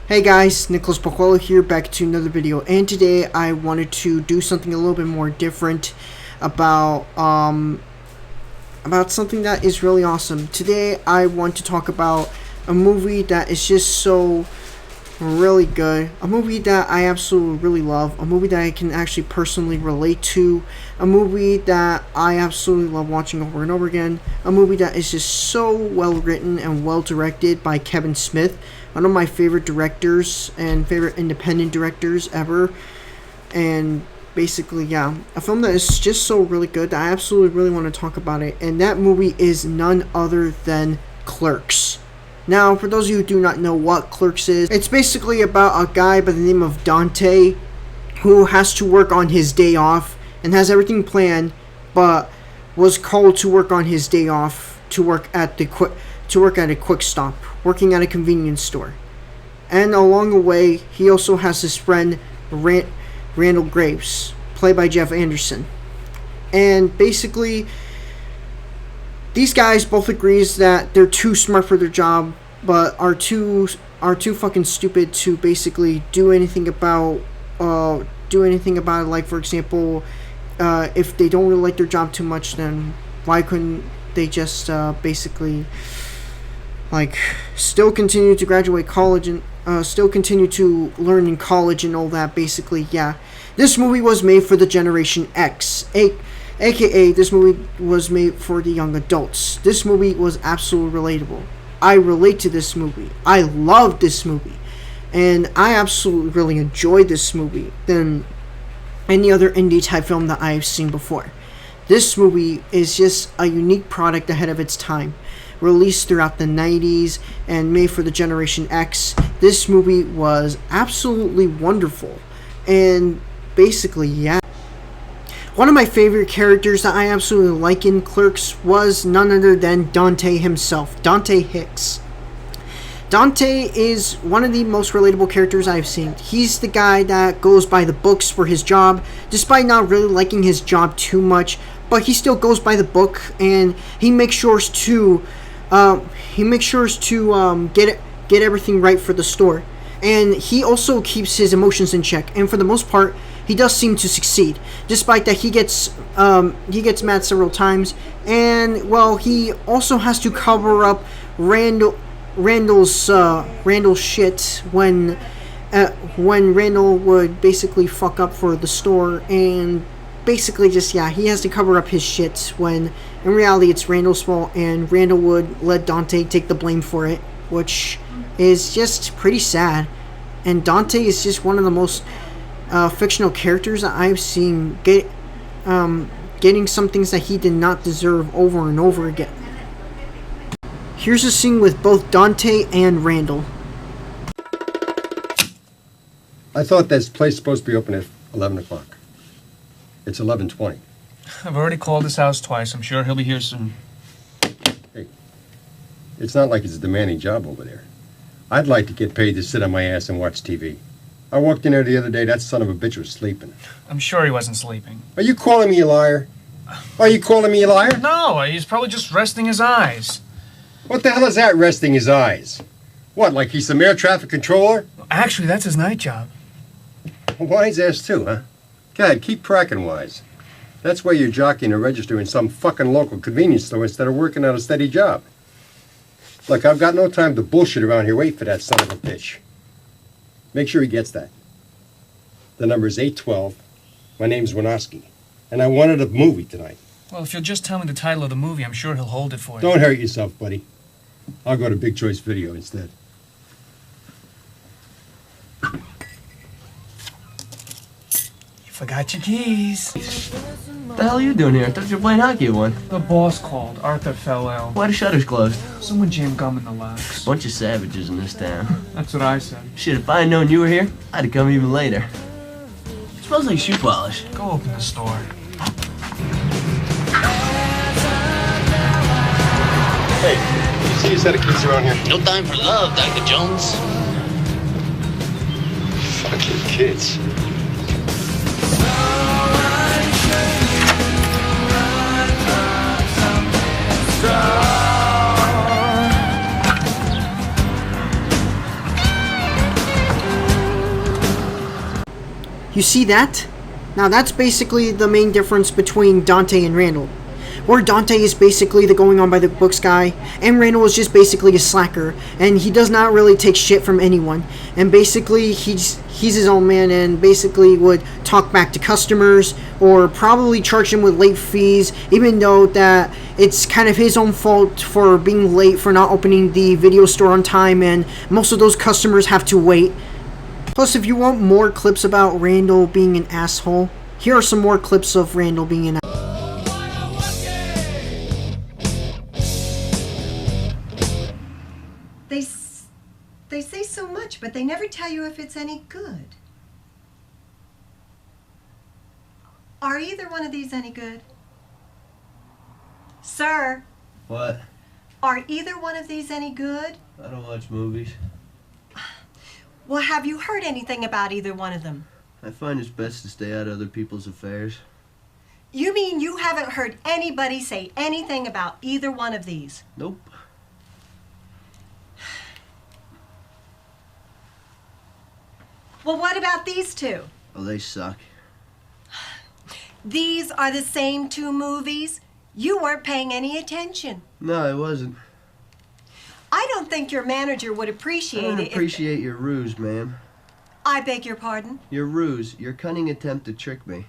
Hey guys, Nicholas Pochuelo here, back to another video, and today I wanted to do something a little bit more different about something that is really awesome. Today I want to talk about a movie that is just so really good, a movie that I absolutely really love, a movie that I can actually personally relate to, a movie that I absolutely love watching over and over again, a movie that is just so well written and well directed by Kevin Smith, one of my favorite directors and favorite independent directors ever. And basically, yeah, a film that is just so really good that I absolutely really want to talk about it, and that movie is none other than Clerks. Now, for those of you who do not know what Clerks is, it's basically about a guy by the name of Dante who has to work on his day off and has everything planned, but was called to work on his day off to work at a quick stop, working at a convenience store. And along the way, he also has his friend Randall Graves, played by Jeff Anderson. And basically, these guys both agrees that they're too smart for their job, but are too fucking stupid to basically do anything about it. Like, for example, if they don't really like their job too much, then why couldn't they just basically like still continue to graduate college and still continue to learn in college and all that? Basically, yeah. This movie was made for the Generation X, aka this movie was made for the young adults. This movie was absolutely relatable. I relate to this movie. I love this movie. And I absolutely really enjoyed this movie than any other indie type film that I've seen before. This movie is just a unique product ahead of its time. Released throughout the 90s and made for the Generation X. This movie was absolutely wonderful. And basically, yeah. One of my favorite characters that I absolutely like in Clerks was none other than Dante himself, Dante Hicks. Dante is one of the most relatable characters I've seen. He's the guy that goes by the books for his job, despite not really liking his job too much, but he still goes by the book, and he makes sure to get everything right for the store. And he also keeps his emotions in check, and for the most part, he does seem to succeed, despite that he gets mad several times, and well, he also has to cover up Randall's shit when Randall would basically fuck up for the store, and basically just, yeah, he has to cover up his shit when in reality it's Randall's fault, and Randall would let Dante take the blame for it, which is just pretty sad. And Dante is just one of the most fictional characters that I've seen getting some things that he did not deserve over and over again. Here's a scene with both Dante and Randall. I thought this place was supposed to be open at 11 o'clock. It's 11:20. I've already called his house twice. I'm sure he'll be here soon. Hey, it's not like it's a demanding job over there. I'd like to get paid to sit on my ass and watch TV. I walked in there the other day, that son of a bitch was sleeping. I'm sure he wasn't sleeping. Are you calling me a liar? Are you calling me a liar? No, he's probably just resting his eyes. What the hell is that, resting his eyes? What, like he's some air traffic controller? Actually, that's his night job. Wise ass too, huh? Go ahead, keep cracking wise. That's why you're jockeying to register in some fucking local convenience store instead of working on a steady job. Look, I've got no time to bullshit around here. Wait for that son of a bitch. Make sure he gets that. The number is 812. My name's Winoski. And I wanted a movie tonight. Well, if you'll just tell me the title of the movie, I'm sure he'll hold it for you. Don't hurt yourself, buddy. I'll go to Big Choice Video instead. You forgot your keys. What the hell are you doing here? I thought you were playing hockey at one. The boss called. Arthur fell ill. Why the shutters closed? Someone jammed gum in the locks. Bunch of savages in this town. That's what I said. Shit, if I had known you were here, I'd have come even later. It smells like shoe polish. Go open the store. Hey, you see a set of kids around here? No time for love, Dr. Jones. Fucking kids. You see that? Now that's basically the main difference between Dante and Randall. Where Dante is basically the going on by the books guy, and Randall is just basically a slacker, and he does not really take shit from anyone. And basically he's his own man, and basically would talk back to customers or probably charge them with late fees, even though that it's kind of his own fault for being late, for not opening the video store on time, and most of those customers have to wait. Plus, if you want more clips about Randall being an asshole, here are some more clips of Randall being an asshole. They say so much, but they never tell you if it's any good. Are either one of these any good? Sir? What? Are either one of these any good? I don't watch movies. Well, have you heard anything about either one of them? I find it's best to stay out of other people's affairs. You mean you haven't heard anybody say anything about either one of these? Nope. Well, what about these two? Oh, they suck. These are the same two movies? You weren't paying any attention. No, I wasn't. I don't think your manager would appreciate I don't it. appreciate your ruse, ma'am. I beg your pardon? Your ruse, your cunning attempt to trick me.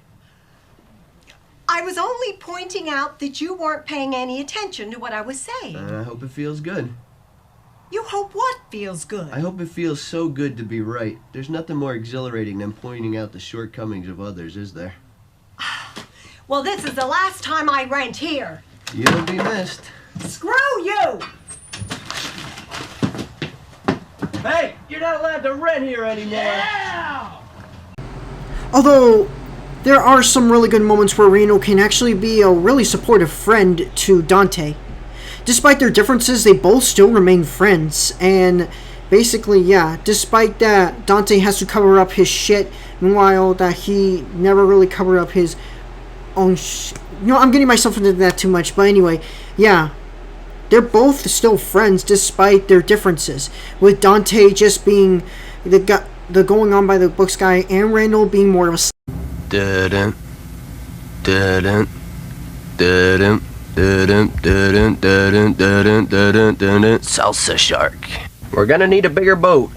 I was only pointing out that you weren't paying any attention to what I was saying. And I hope it feels good. You hope what feels good? I hope it feels so good to be right. There's nothing more exhilarating than pointing out the shortcomings of others, is there? Well, this is the last time I rent here. You'll be missed. Screw you! Hey, you're not allowed to rent here anymore. Although, there are some really good moments where Randall can actually be a really supportive friend to Dante. Despite their differences, they both still remain friends, and basically, yeah, despite that, Dante has to cover up his shit, meanwhile that he never really covered up his own I'm getting myself into that too much, but anyway, yeah, they're both still friends despite their differences, with Dante just being the going on by the books guy, and Randall being more of a Dun dun dun salsa shark. We're gonna need a bigger boat.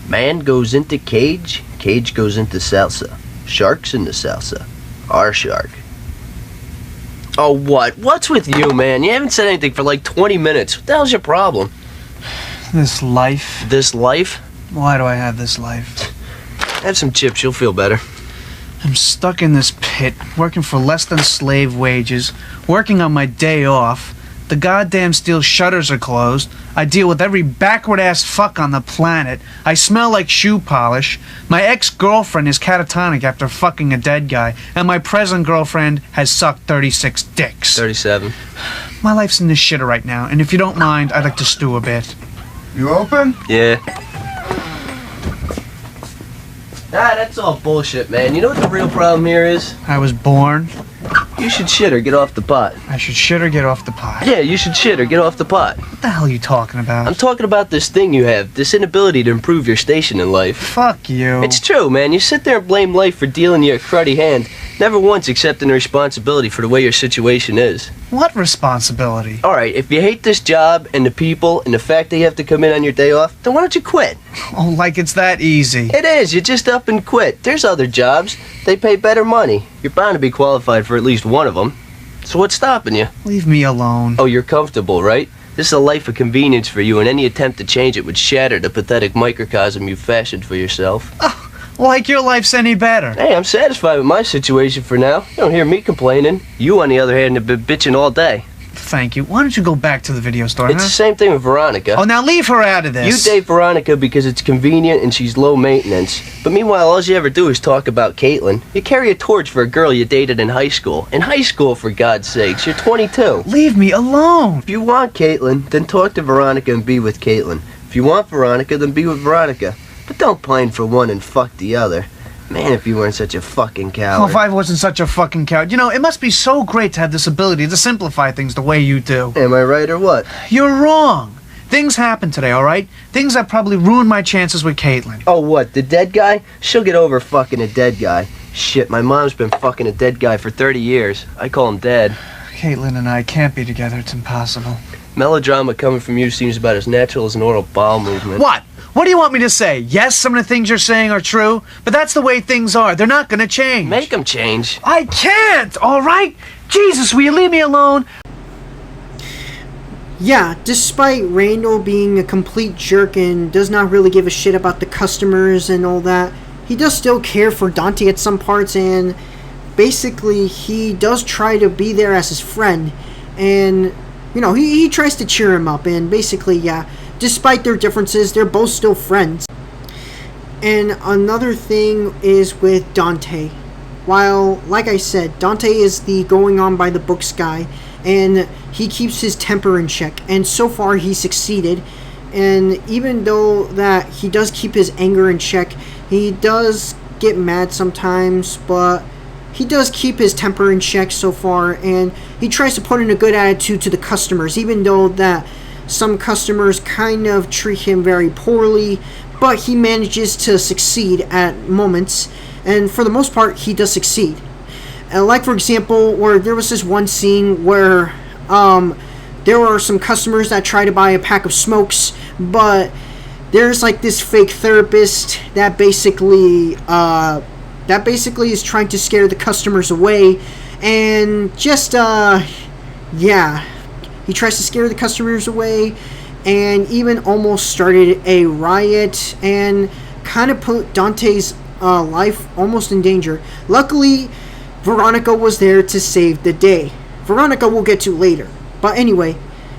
Man goes into cage, cage goes into salsa. Shark's into salsa. Our shark. Oh, what? What's with you, man? You haven't said anything for like 20 minutes. What the hell's your problem? This life. This life? Why do I have this life? Have some chips, you'll feel better. I'm stuck in this pit, working for less than slave wages, working on my day off. The goddamn steel shutters are closed. I deal with every backward-ass fuck on the planet. I smell like shoe polish. My ex-girlfriend is catatonic after fucking a dead guy, and my present girlfriend has sucked 36 dicks. 37. My life's in the shitter right now, and if you don't mind, I'd like to stew a bit. You open? Yeah. That's all bullshit, man. You know what the real problem here is? I was born. You should shit or get off the pot. I should shit or get off the pot. Yeah, you should shit or get off the pot. What the hell are you talking about? I'm talking about this thing you have, this inability to improve your station in life. Fuck you. It's true, man. You sit there and blame life for dealing you a cruddy hand, never once accepting the responsibility for the way your situation is. What responsibility? Alright, if you hate this job and the people and the fact that you have to come in on your day off, then why don't you quit? Oh, like it's that easy. It is. You just up and quit. There's other jobs. They pay better money. You're bound to be qualified for at least one of them. So what's stopping you? Leave me alone. Oh, you're comfortable, right? This is a life of convenience for you, and any attempt to change it would shatter the pathetic microcosm you've fashioned for yourself. Oh, like your life's any better. Hey, I'm satisfied with my situation for now. You don't hear me complaining. You, on the other hand, have been bitching all day. Thank you. Why don't you go back to the video store, It's the same thing with Veronica. Oh, now leave her out of this. You date Veronica because it's convenient and she's low maintenance. But meanwhile, all you ever do is talk about Caitlin. You carry a torch for a girl you dated in high school. In high school, for God's sakes. You're 22. Leave me alone. If you want Caitlin, then talk to Veronica and be with Caitlin. If you want Veronica, then be with Veronica. But don't pine for one and fuck the other. Man, if you weren't such a fucking coward. Oh, if I wasn't such a fucking coward. You know, it must be so great to have this ability to simplify things the way you do. Am I right or what? You're wrong. Things happened today, alright? Things that probably ruined my chances with Caitlin. Oh, what, the dead guy? She'll get over fucking a dead guy. Shit, my mom's been fucking a dead guy for 30 years. I call him dead. Caitlin and I can't be together. It's impossible. Melodrama coming from you seems about as natural as an oral bowel movement. What? What do you want me to say? Yes, some of the things you're saying are true, but that's the way things are. They're not gonna change. Make them change. I can't, alright? Jesus, will you leave me alone? Yeah, despite Randall being a complete jerk and does not really give a shit about the customers and all that, he does still care for Dante at some parts, and basically he does try to be there as his friend, and you know, he tries to cheer him up, and basically, yeah, despite their differences, they're both still friends. And another thing is with Dante. While, like I said, Dante is the going on by the books guy, and he keeps his temper in check, and so far he's succeeded. And even though that he does keep his anger in check, he does get mad sometimes, but he does keep his temper in check so far, and he tries to put in a good attitude to the customers, even though that some customers kind of treat him very poorly, but he manages to succeed at moments, and for the most part, he does succeed. Like, for example, where there was this one scene where there were some customers that try to buy a pack of smokes, but there's like this fake therapist that basically is trying to scare the customers away, and just yeah, he tries to scare the customers away, and even almost started a riot and kind of put Dante's life almost in danger. Luckily, Veronica was there to save the day. Veronica we'll get to later. But anyway,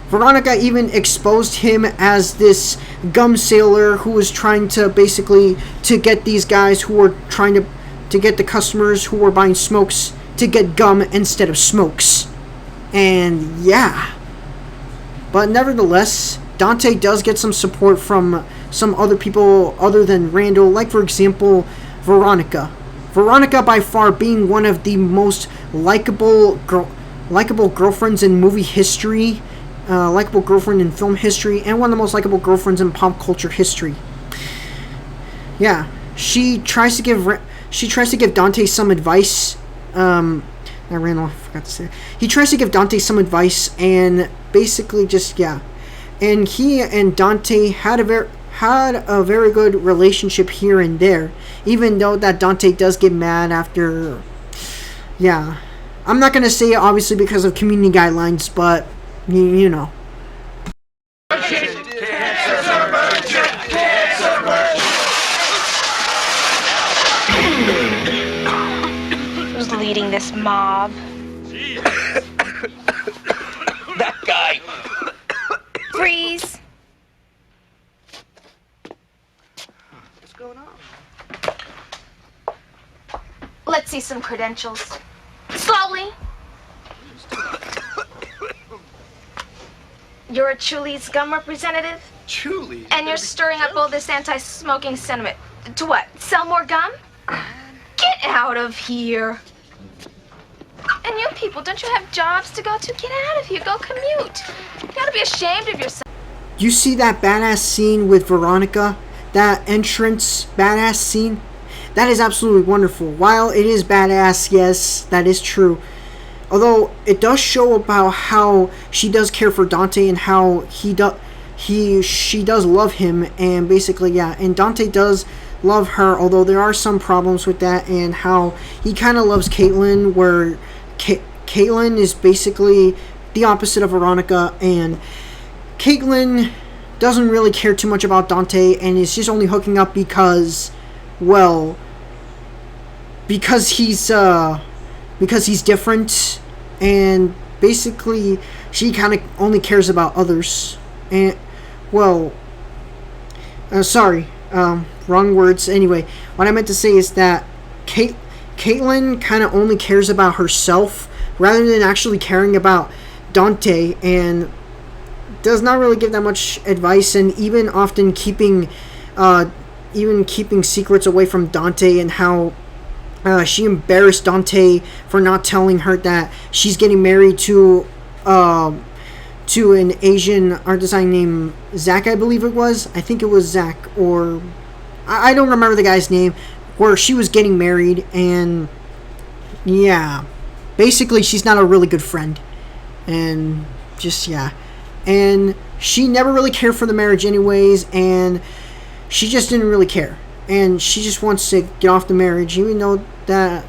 Veronica even exposed him as this gum sailor who was trying to basically to get these guys who were trying to get the customers who were buying smokes to get gum instead of smokes. And yeah. But nevertheless, Dante does get some support from some other people other than Randall, like for example, Veronica. Veronica by far being one of the most likable girlfriends in movie history, likable girlfriend in film history, and one of the most likable girlfriends in pop culture history. Yeah, she tries to give Dante some advice. I forgot to say. He tries to give Dante some advice, and basically just yeah, and he and Dante had a very good relationship here and there, even though that Dante does get mad after, yeah. I'm not going to say it obviously because of community guidelines, but, you know. Who's leading this mob? That guy. Freeze! Let's see some credentials. Slowly. You're a Chuli's gum representative? Truly. And you're stirring up all this anti-smoking sentiment. To what? Sell more gum? Get out of here. And you people, don't you have jobs to go to? Get out of here. Go commute. You gotta be ashamed of yourself. You see that badass scene with Veronica? That entrance badass scene? That is absolutely wonderful. While it is badass, yes, that is true. Although it does show about how she does care for Dante and how she does love him, and basically yeah, and Dante does love her, although there are some problems with that, and how he kind of loves Caitlin, where Caitlin is basically the opposite of Veronica, and Caitlin doesn't really care too much about Dante and is just only hooking up because, well, because he's different, and basically she kind of only cares about others. And well, wrong words. Anyway, what I meant to say is that Caitlin kind of only cares about herself rather than actually caring about Dante, and does not really give that much advice, and even often keeping secrets away from Dante, and how she embarrassed Dante for not telling her that she's getting married to to an Asian art designer named Zach, I believe it was. I think it was Zach, or I don't remember the guy's name, where she was getting married, and yeah, basically she's not a really good friend, and just, yeah, and she never really cared for the marriage anyways, and she just didn't really care, and she just wants to get off the marriage, even though that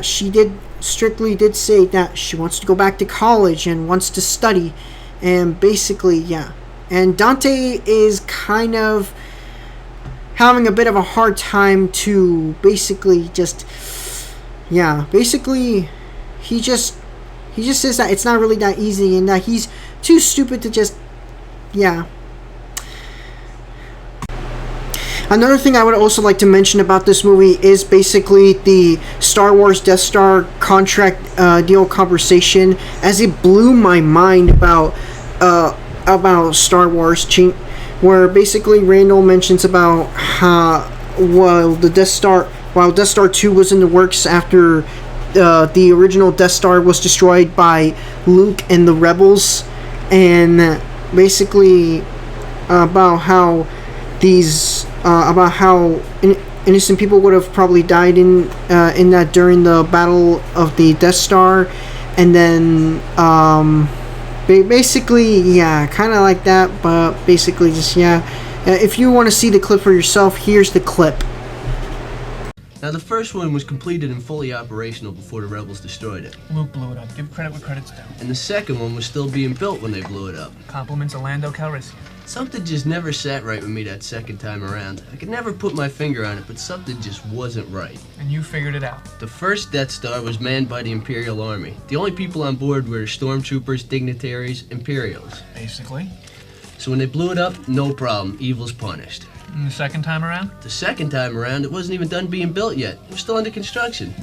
she did say that she wants to go back to college and wants to study, and basically, yeah, and Dante is kind of having a bit of a hard time to basically just, yeah, basically he just says that it's not really that easy and that he's too stupid to just, yeah. Another thing I would also like to mention about this movie is basically the Star Wars Death Star contract deal conversation, as it blew my mind about Star Wars, where basically Randall mentions about how while Death Star 2 was in the works after the original Death Star was destroyed by Luke and the Rebels, and basically about how innocent people would have probably died in that during the battle of the Death Star, and then basically, yeah, kind of like that, but basically just, yeah. If you want to see the clip for yourself, here's the clip. Now, the first one was completed and fully operational before the rebels destroyed it. Luke blew it up. Give credit where credit's due. And the second one was still being built when they blew it up. Compliments of Lando Calrissian. Something just never sat right with me that second time around. I could never put my finger on it, but something just wasn't right. And you figured it out. The first Death Star was manned by the Imperial Army. The only people on board were stormtroopers, dignitaries, Imperials. Basically. So when they blew it up, no problem. Evil's punished. And the second time around? The second time around, it wasn't even done being built yet. It was still under construction.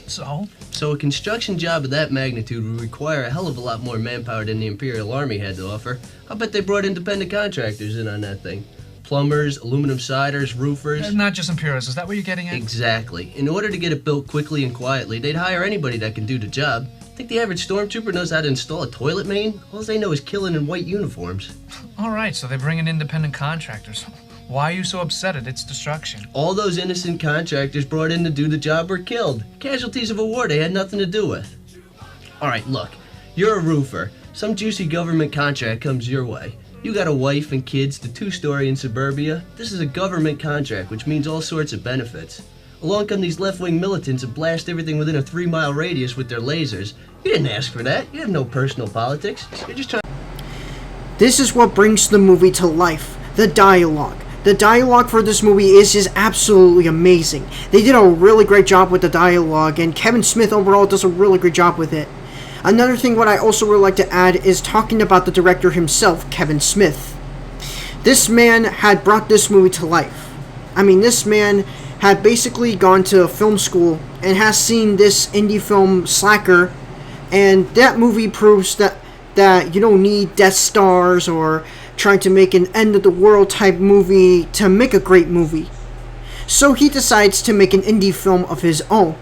So a construction job of that magnitude would require a hell of a lot more manpower than the Imperial Army had to offer. I bet they brought independent contractors in on that thing. Plumbers, aluminum siders, roofers. Not just Imperials, is that what you're getting at? Exactly. In order to get it built quickly and quietly, they'd hire anybody that can do the job. Think the average stormtrooper knows how to install a toilet main? All they know is killing in white uniforms. Alright, so they bring in independent contractors. Why are you so upset at its destruction? All those innocent contractors brought in to do the job were killed. Casualties of a war they had nothing to do with. Alright, look. You're a roofer. Some juicy government contract comes your way. You got a wife and kids, the two-story in suburbia. This is a government contract, which means all sorts of benefits. Along come these left-wing militants and blast everything within a 3-mile radius with their lasers. You didn't ask for that. You have no personal politics. You're just trying. This is what brings the movie to life. The dialogue. The dialogue for this movie is just absolutely amazing. They did a really great job with the dialogue, and Kevin Smith overall does a really great job with it. Another thing what I also would like to add is talking about the director himself, Kevin Smith. This man had brought this movie to life. I mean, this man had basically gone to film school and has seen this indie film Slacker, and that movie proves that you don't need Death Stars or trying to make an end of the world type movie to make a great movie. So he decides to make an indie film of his own.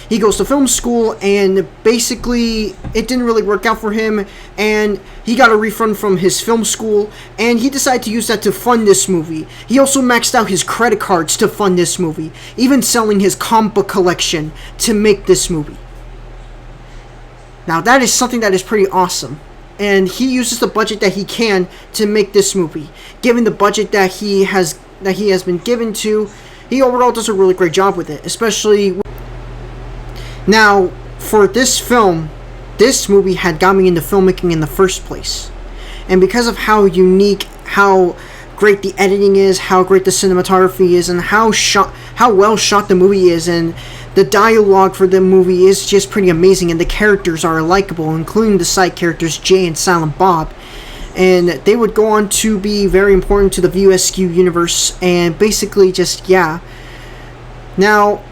He goes to film school, and basically it didn't really work out for him, and he got a refund from his film school, and he decided to use that to fund this movie. He also maxed out his credit cards to fund this movie, even selling his comic book collection to make this movie. Now that is something that is pretty awesome. And he uses the budget that he can to make this movie. Given the budget that he has been given to, he overall does a really great job with it. Especially now, for this film, this movie had got me into filmmaking in the first place. And because of how unique, how great the editing is, how great the cinematography is, and how well shot the movie is, and the dialogue for the movie is just pretty amazing, and the characters are likable, including the side characters Jay and Silent Bob. And they would go on to be very important to the VSQ universe, and basically just, yeah. Now,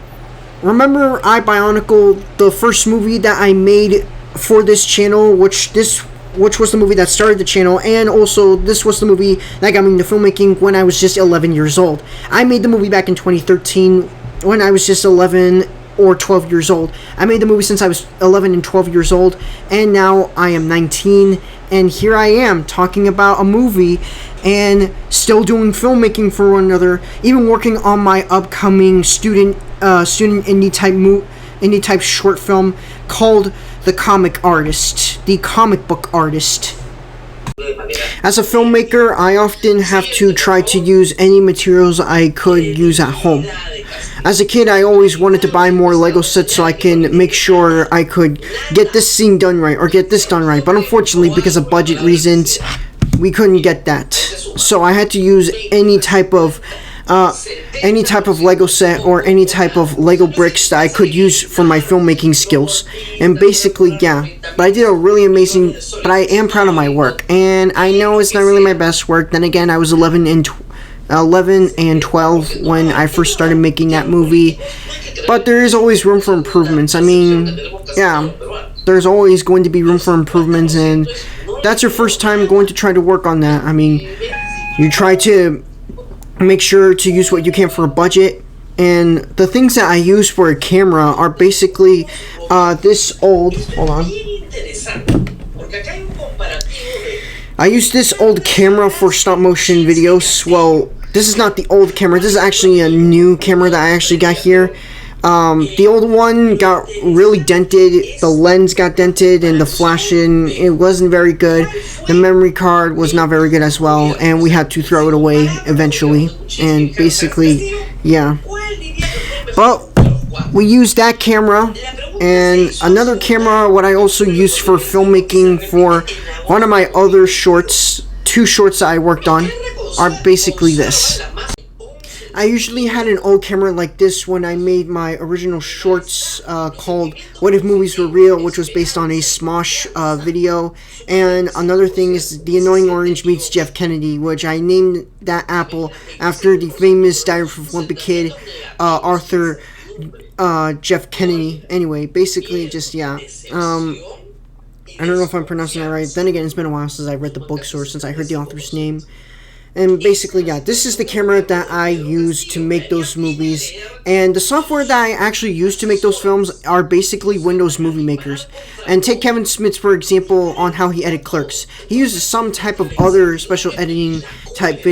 remember iBionicle, the first movie that I made for this channel, which was the movie that started the channel, and also this was the movie that got me into filmmaking when I was just 11 years old. I made the movie back in 2013 when I was just 11 or 12 years old. I made the movie since I was 11 and 12 years old, and now I am 19, and here I am talking about a movie and still doing filmmaking for one another, even working on my upcoming student indie type short film called The Comic Book Artist. As a filmmaker, I often have to try to use any materials I could use at home. As a kid, I always wanted to buy more Lego sets so I can make sure I could get this scene done right or get this done right. But unfortunately, because of budget reasons, we couldn't get that. So I had to use any type of Lego set or any type of Lego bricks that I could use for my filmmaking skills. And basically, yeah. But I did a really amazing, but I am proud of my work. And I know it's not really my best work. Then again, I was 11 and 12 when I first started making that movie. But there is always room for improvements. I mean, yeah, there's always going to be room for improvements, and that's your first time going to try to work on that. I mean, you try to make sure to use what you can for a budget. And the things that I use for a camera are basically this old, hold on. I use this old camera for stop motion videos. Well, this is not the old camera. This is actually a new camera that I actually got here. The old one got really dented. The lens got dented and the flashing, it wasn't very good. The memory card was not very good as well, and we had to throw it away eventually. And basically, yeah. But we used that camera and another camera. What I also used for filmmaking for one of my other shorts, 2 shorts that I worked on, are basically this. I usually had an old camera like this when I made my original shorts called What If Movies Were Real, which was based on a Smosh video. And another thing is The Annoying Orange Meets Jeff Kennedy, which I named that apple after the famous Diary of a Wimpy Kid, Arthur Jeff Kennedy. Anyway, basically just, yeah. I don't know if I'm pronouncing that right. Then again, it's been a while since I read the book source, since I heard the author's name. And basically, yeah, this is the camera that I use to make those movies. And the software that I actually use to make those films are basically Windows Movie Makers. And take Kevin Smith, for example, on how he edited Clerks. He uses some type of other special editing type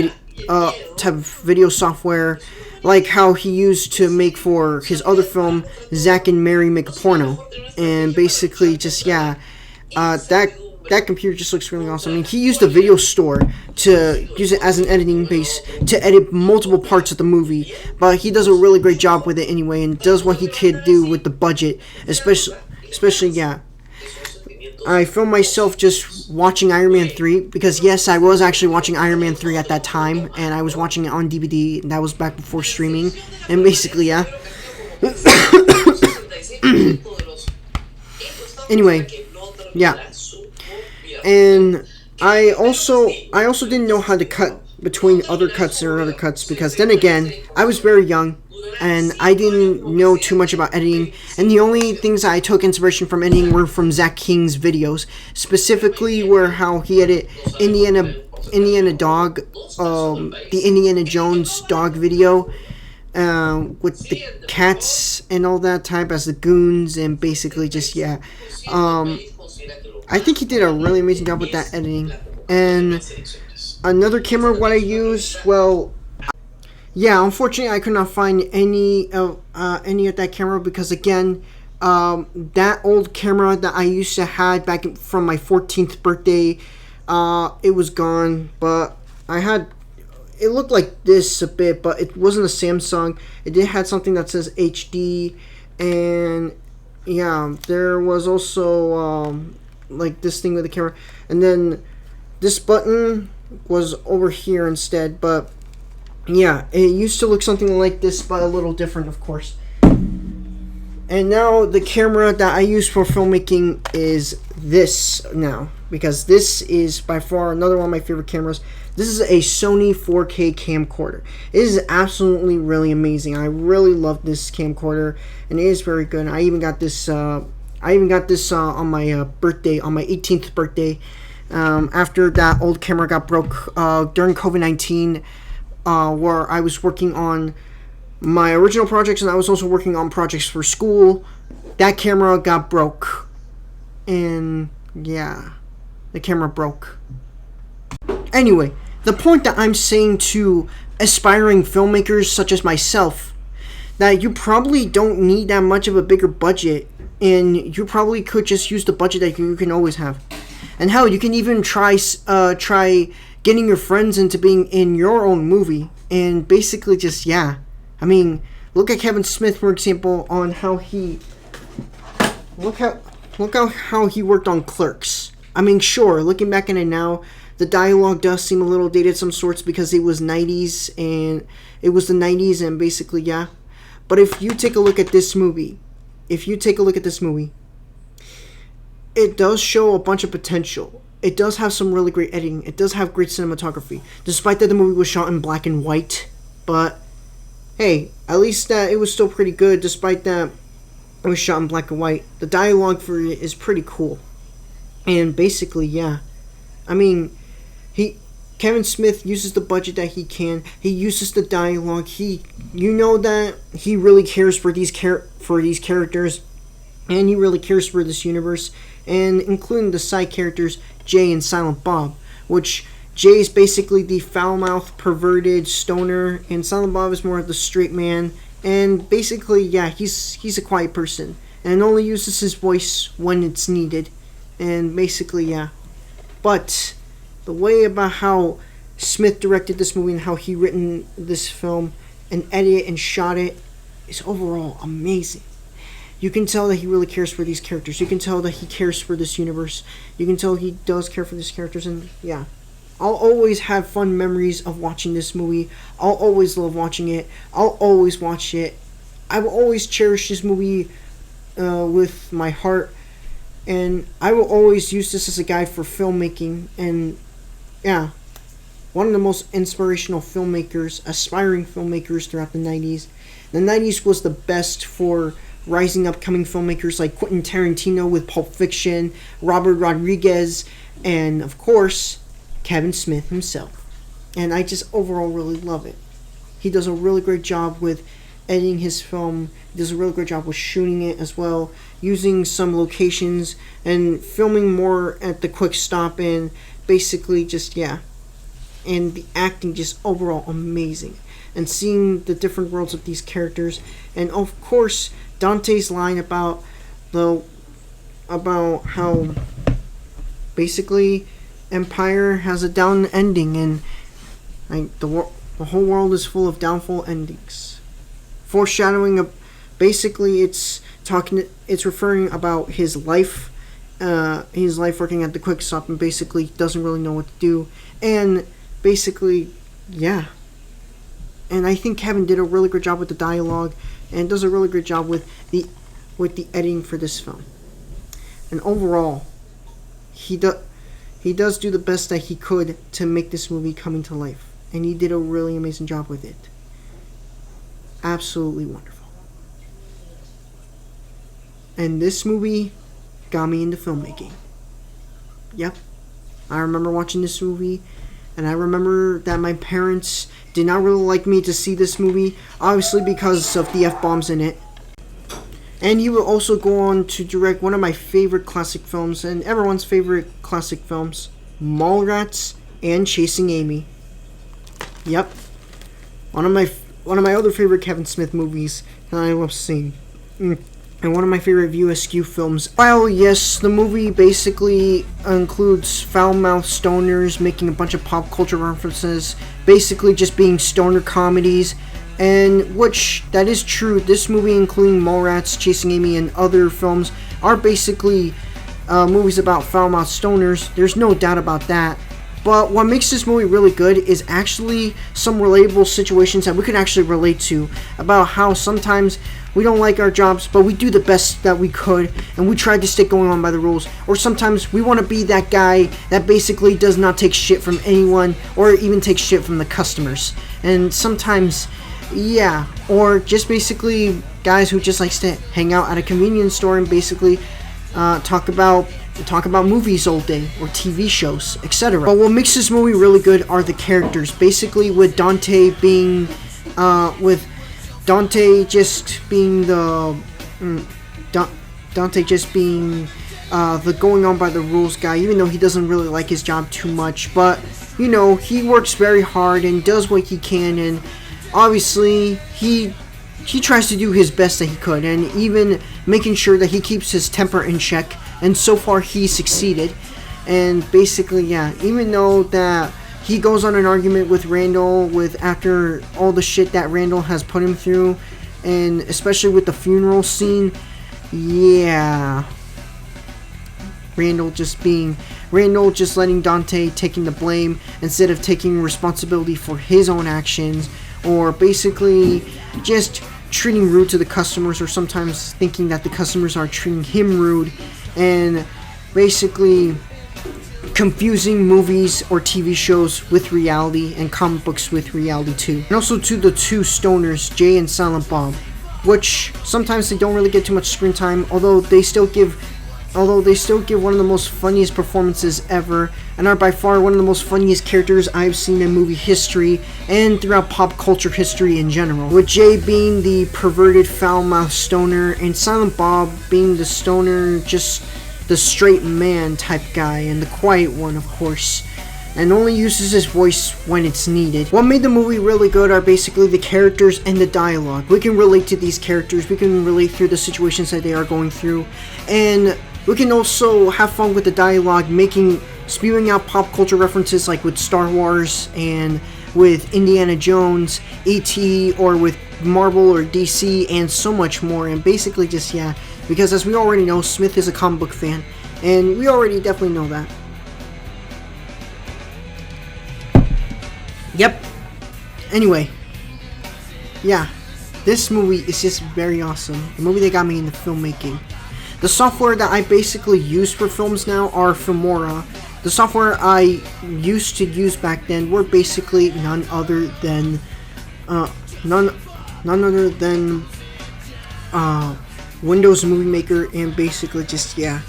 of video software, like how he used to make for his other film, Zack and Mary Make a Porno. And basically, just, yeah, that computer just looks really awesome. I mean, he used a video store to use it as an editing base to edit multiple parts of the movie, but he does a really great job with it anyway, and does what he could do with the budget, especially, yeah. I filmed myself just watching Iron Man 3, because yes, I was actually watching Iron Man 3 at that time, and I was watching it on DVD, and that was back before streaming, and basically, yeah. Anyway, yeah. And I also didn't know how to cut between other cuts and other cuts, because then again, I was very young and I didn't know too much about editing, and the only things I took inspiration from editing were from Zach King's videos, specifically where how he edited Indiana Dog, the Indiana Jones dog video, with the cats and all that type as the goons, and basically just, yeah. I think he did a really amazing job with that editing. And another camera what I use, well, yeah, unfortunately I could not find any of that camera, because again, that old camera that I used to have back from my 14th birthday, it was gone. But I had, it looked like this a bit, but it wasn't a Samsung. It did have something that says HD, and yeah, there was also like this thing with the camera, and then this button was over here instead. But yeah, it used to look something like this, but a little different, of course. And now the camera that I use for filmmaking is this now, because this is by far another one of my favorite cameras. This is a Sony 4K camcorder. It is absolutely really amazing. I really love this camcorder, and it is very good. I even got this on my birthday, on my 18th birthday, after that old camera got broke during COVID-19, where I was working on my original projects, and I was also working on projects for school. That camera got broke. And yeah, the camera broke. Anyway, the point that I'm saying to aspiring filmmakers such as myself, that you probably don't need that much of a bigger budget, and you probably could just use the budget that you can always have. And hell, you can even try getting your friends into being in your own movie, and basically just, yeah. I mean, look at Kevin Smith, for example, on how he look how he worked on Clerks. I mean, sure, looking back at it now, the dialogue does seem a little dated some sorts because it was 90s, and it was the 90s, and basically, yeah. But if you take a look at this movie, it does show a bunch of potential. It does have some really great editing. It does have great cinematography, despite that the movie was shot in black and white. But hey, at least that it was still pretty good, despite that it was shot in black and white. The dialogue for it is pretty cool. And basically, yeah. I mean, Kevin Smith uses the budget that he can. He uses the dialogue. You know that he really cares for these characters, and he really cares for this universe, and including the side characters, Jay and Silent Bob, which Jay is basically the foul-mouthed, perverted stoner, and Silent Bob is more of the straight man. And basically, yeah, he's a quiet person, and only uses his voice when it's needed. And basically, yeah. But the way about how Smith directed this movie and how he written this film and edited and shot it is overall amazing. You can tell that he really cares for these characters. You can tell that he cares for this universe. You can tell he does care for these characters, and yeah. I'll always have fun memories of watching this movie. I'll always love watching it. I'll always watch it. I will always cherish this movie with my heart. And I will always use this as a guide for filmmaking. And yeah, one of the most inspirational filmmakers, aspiring filmmakers throughout the 90s. The 90s was the best for rising upcoming filmmakers like Quentin Tarantino with Pulp Fiction, Robert Rodriguez, and of course, Kevin Smith himself. And I just overall really love it. He does a really great job with editing his film. He does a really great job with shooting it as well, using some locations and filming more at the quick stop, and basically just, yeah. And the acting just overall amazing. And seeing the different worlds of these characters. And of course, Dante's line about how basically Empire has a down ending, and the whole world is full of downfall endings. Foreshadowing basically it's referring about his life working at the quick stop, and basically doesn't really know what to do, and basically, yeah. And I think Kevin did a really good job with the dialogue, and does a really great job with the editing for this film. And overall, he does do the best that he could to make this movie coming to life, and he did a really amazing job with it. Absolutely wonderful. And this movie got me into filmmaking. Yep. I remember watching this movie, and I remember that my parents did not really like me to see this movie, obviously because of the F-bombs in it. And he will also go on to direct one of my favorite classic films, and everyone's favorite classic films, Mallrats and Chasing Amy. Yep. One of my other favorite Kevin Smith movies that I love seeing. And one of my favorite View Askew films. Well, yes, the movie basically includes foul-mouthed stoners making a bunch of pop culture references, basically just being stoner comedies, and which, that is true. This movie, including Mallrats, Chasing Amy, and other films, are basically movies about foul-mouthed stoners. There's no doubt about that. But what makes this movie really good is actually some relatable situations that we can actually relate to, about how sometimes we don't like our jobs, but we do the best that we could, and we try to stick going on by the rules. Or sometimes we want to be that guy that basically does not take shit from anyone, or even take shit from the customers. And sometimes, yeah, or just basically guys who just likes to hang out at a convenience store and basically talk about movies all day, or TV shows, etc. But what makes this movie really good are the characters. Basically, with Dante being, with Dante just being the Dante just being the going on by the rules guy, even though he doesn't really like his job too much. But you know, he works very hard and does what he can, and obviously he tries to do his best that he could, and even making sure that he keeps his temper in check. And so far, he succeeded. And basically, yeah, even though that he goes on an argument with Randall after all the shit that Randall has put him through, and especially with the funeral scene, yeah, Randall just letting Dante taking the blame instead of taking responsibility for his own actions, or basically just treating rude to the customers, or sometimes thinking that the customers are treating him rude, and basically confusing movies or TV shows with reality and comic books with reality too. And also to the two stoners, Jay and Silent Bob, which sometimes they don't really get too much screen time, although they still give one of the most funniest performances ever, and are by far one of the most funniest characters I've seen in movie history and throughout pop culture history in general. With Jay being the perverted foul-mouthed stoner, and Silent Bob being the stoner, just the straight man type guy, and the quiet one, of course, and only uses his voice when it's needed. What made the movie really good are basically the characters and the dialogue. We can relate to these characters, we can relate through the situations that they are going through, and we can also have fun with the dialogue, spewing out pop culture references like with Star Wars and with Indiana Jones, E.T., or with Marvel or DC, and so much more. And basically just, yeah, because as we already know, Smith is a comic book fan, and we already definitely know that. Yep. Anyway, yeah, this movie is just very awesome. The movie that got me into filmmaking. The software that I basically use for films now are Filmora. The software I used to use back then were basically none other than Windows Movie Maker, and basically just, yeah,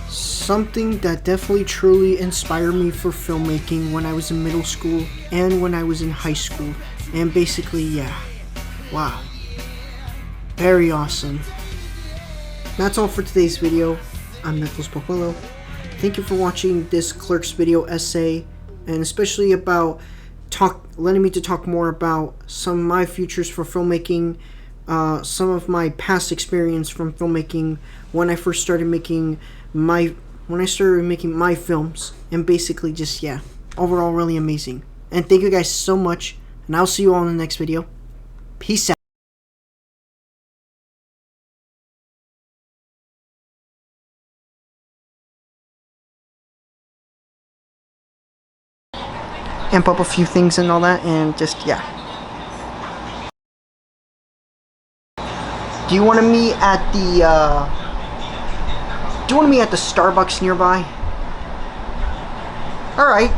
something that definitely truly inspired me for filmmaking when I was in middle school and when I was in high school. And basically, yeah, wow, very awesome. That's all for today's video. I'm Nicholas Poquillo. Thank you for watching this Clerks video essay, and especially about letting me to talk more about some of my futures for filmmaking, some of my past experience from filmmaking when I first started making my films, and basically just, yeah, overall really amazing. And thank you guys so much, and I'll see you all in the next video. Peace out. Amp up a few things and all that, and just, yeah. Do you want to meet at the Starbucks nearby? Alright.